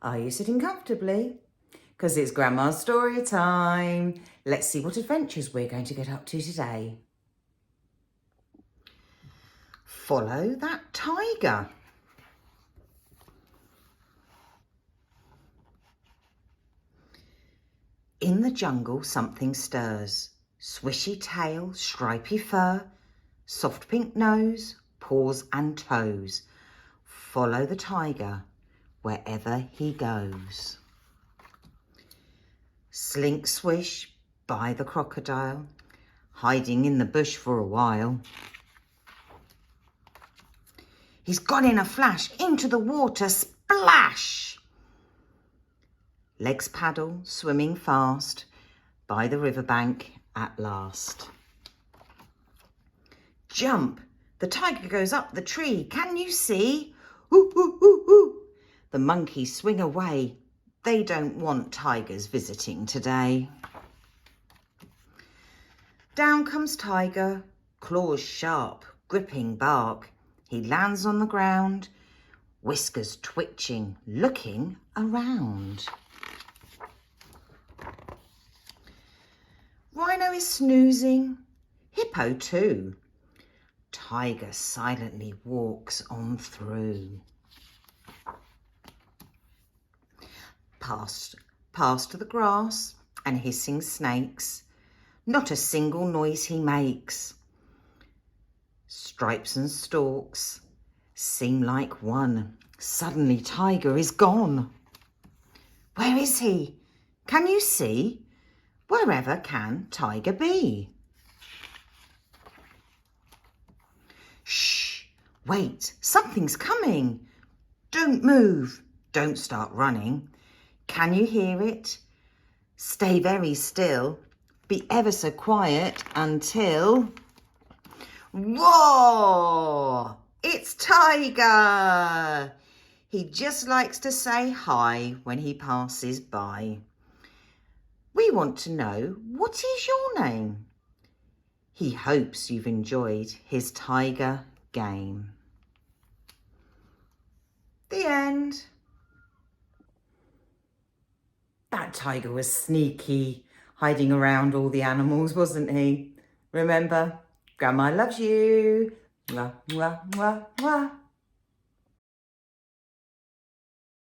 Are you sitting comfortably? Because it's Grandma's story time. Let's see what adventures we're going to get up to today. Follow that tiger. In the jungle, something stirs. Swishy tail, stripey fur, soft pink nose, paws and toes. Follow the tiger wherever he goes. Slink swish by the crocodile, hiding in the bush for a while. He's gone in a flash into the water, splash! Legs paddle, swimming fast, by the riverbank at last. Jump! The tiger goes up the tree, can you see? Ooh, ooh, ooh, ooh. The monkeys swing away. They don't want tigers visiting today. Down comes tiger, claws sharp, gripping bark. He lands on the ground, whiskers twitching, looking around. Rhino is snoozing, hippo too. Tiger silently walks on through. Past the grass and hissing snakes, not a single noise he makes. Stripes and stalks seem like one. Suddenly tiger is gone. Where is he? Can you see? Wherever can tiger be? Shh, wait, something's coming. Don't move, don't start running. Can you hear it? Stay very still, be ever so quiet until... Whoa! It's Tiger! He just likes to say hi when he passes by. We want to know, what is your name? He hopes you've enjoyed his tiger game. The end. That tiger was sneaky, hiding around all the animals, wasn't he? Remember, Grandma loves you. Mwah, mwah, mwah, mwah.